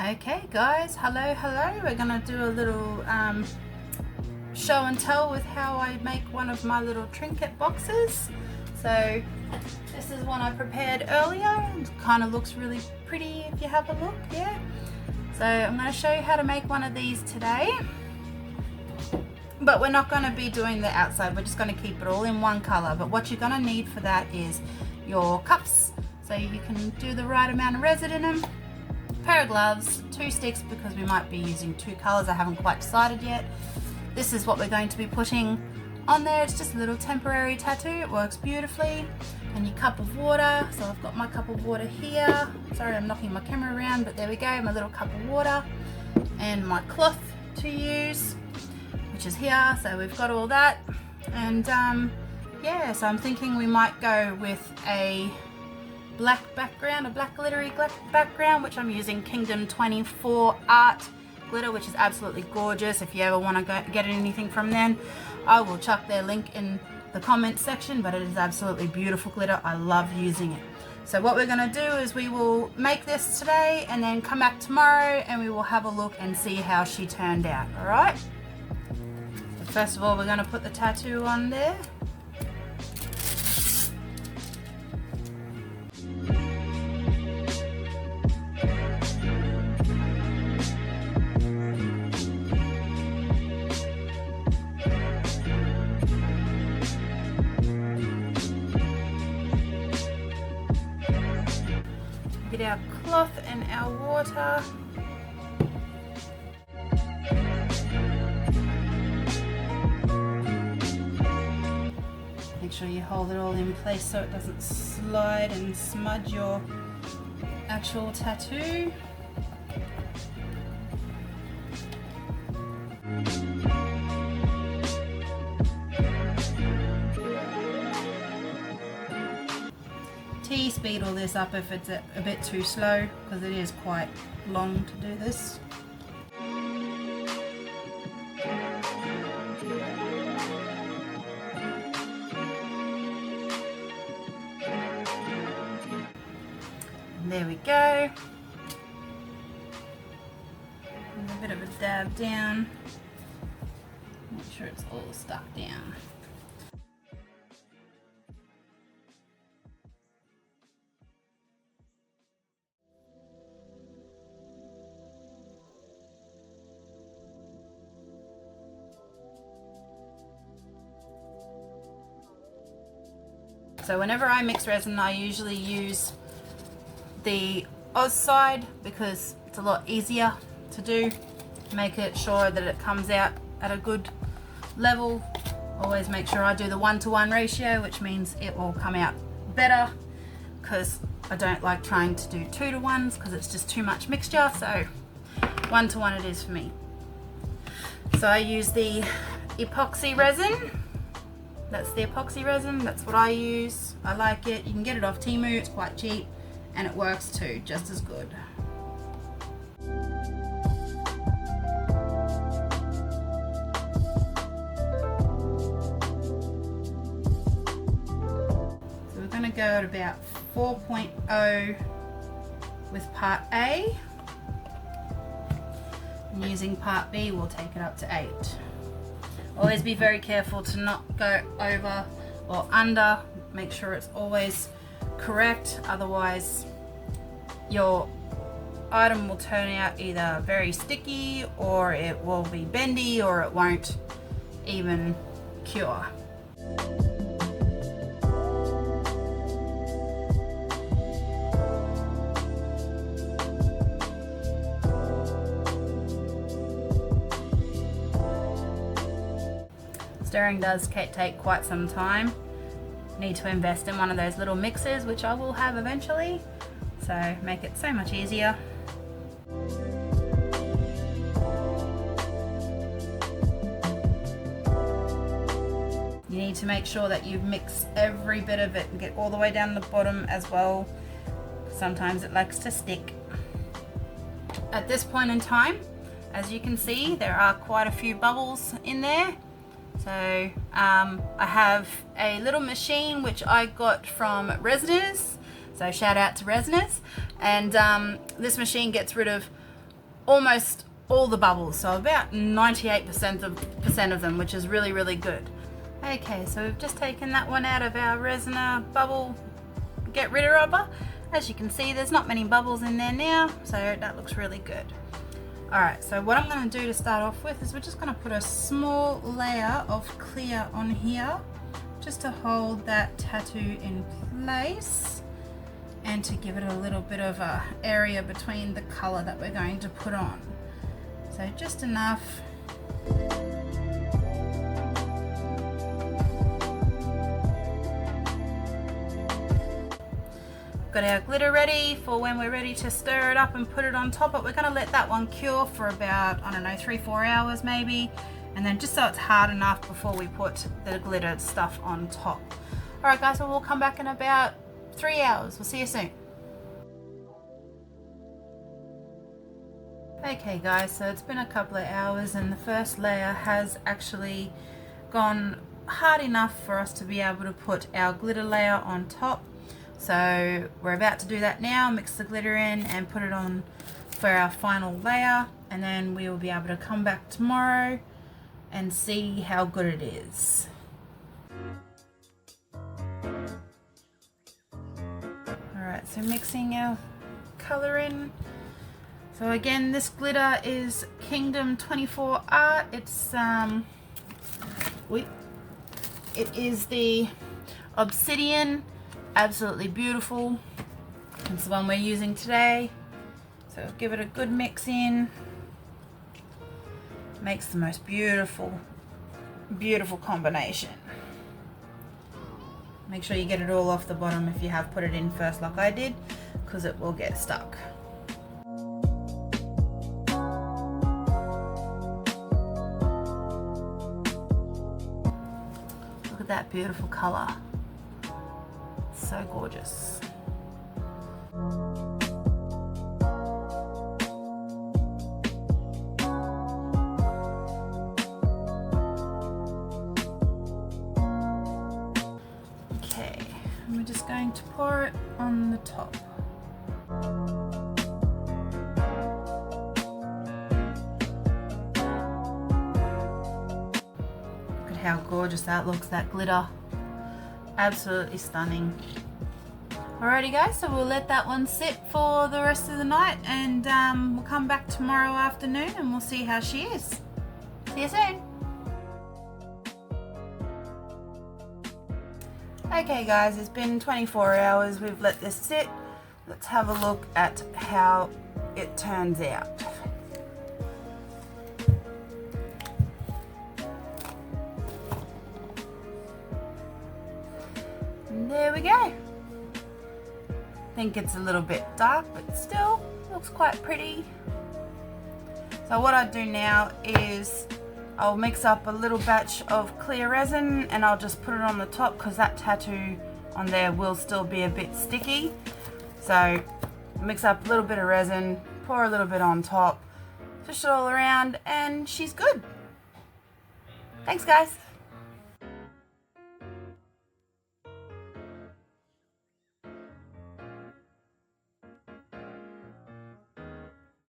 Okay guys, hello. We're gonna do a little show and tell with how I make one of my little trinket boxes. So this is one I prepared earlier. It kind of looks really pretty if you have a look, yeah. So I'm going to show you how to make one of these today. But we're not going to be doing the outside, we're just going to keep it all in one color. But what you're going to need for that is your cups, so you can do the right amount of resin in them, a pair of gloves, 2 sticks because we might be using 2 colors, I haven't quite decided yet. This is what we're going to be putting on there. It's just a little temporary tattoo, it works beautifully. And your cup of water, so I've got my cup of water here. Sorry I'm knocking my camera around, but there we go, my little cup of water. And my cloth to use, which is here, so we've got all that. And yeah, so I'm thinking we might go with a black background, a black glittery background, which I'm using Kingdom 24 Art glitter, which is absolutely gorgeous. If you ever want to get anything from them, I will chuck their link in the comments section, but it is absolutely beautiful glitter. I love using it. So what we're going to do is we will make this today and then come back tomorrow and we will have a look and see how she turned out. Alright, so first of all we're going to put the tattoo on there. Get our cloth and our water. Make sure you hold it all in place so it doesn't slide and smudge your actual tattoo. Speed all this up if it's a bit too slow, because it is quite long to do this. And there we go. And a bit of a dab down. Make sure it's all stuck down. So whenever I mix resin, I usually use the Oz side because it's a lot easier to do. Make it sure that it comes out at a good level. Always make sure I do the 1-to-1 ratio, which means it will come out better, because I don't like trying to do 2-to-1s because it's just too much mixture. So 1-to-1 it is for me. So I use the epoxy resin. That's the epoxy resin, that's what I use. I like it. You can get it off Temu, it's quite cheap, and it works too, just as good. So we're going to go at about 4.0 with part A. And using part B, we'll take it up to 8. Always be very careful to not go over or under. Make sure it's always correct, otherwise your item will turn out either very sticky, or it will be bendy, or it won't even cure. Stirring does take quite some time. Need to invest in one of those little mixers, which I will have eventually, so make it so much easier. You need to make sure that you mix every bit of it and get all the way down the bottom as well. Sometimes it likes to stick. At this point in time, as you can see, there are quite a few bubbles in there. So I have a little machine which I got from Resiners, so shout out to Resiners, and this machine gets rid of almost all the bubbles, so about 98% of them, which is really, really good. Okay, so we've just taken that one out of our Resina bubble get rid of rubber. As you can see, there's not many bubbles in there now, so that looks really good. Alright, so what I'm going to do to start off with is we're just going to put a small layer of clear on here, just to hold that tattoo in place and to give it a little bit of a area between the colour that we're going to put on. So just enough. Got our glitter ready for when we're ready to stir it up and put it on top, but we're going to let that one cure for about, I don't know, 3-4 hours maybe, and then just so it's hard enough before we put the glitter stuff on top. Alright guys, so we'll come back in about 3 hours. We'll see you soon. Okay guys, so it's been a couple of hours and the first layer has actually gone hard enough for us to be able to put our glitter layer on top. So we're about to do that now, mix the glitter in and put it on for our final layer, and then we will be able to come back tomorrow and see how good it is. Alright, so mixing our colour in. So again, this glitter is Kingdom 24 Art. It's it is the Obsidian. Absolutely beautiful. It's the one we're using today. So give it a good mix in. Makes the most beautiful, beautiful combination. Make sure you get it all off the bottom if you have put it in first like I did, because it will get stuck. Look at that beautiful color. So gorgeous. Okay, and we're just going to pour it on the top. Look at how gorgeous that looks, that glitter. Absolutely stunning. Alrighty guys, so we'll let that one sit for the rest of the night, and we'll come back tomorrow afternoon and we'll see how she is. See you soon. Okay guys, it's been 24 hours. We've let this sit. Let's have a look at how it turns out. And there we go. I think it's a little bit dark, but still looks quite pretty. So what I do now is I'll mix up a little batch of clear resin and I'll just put it on the top, because that tattoo on there will still be a bit sticky. So mix up a little bit of resin, pour a little bit on top, fish it all around, and she's good. Thanks guys.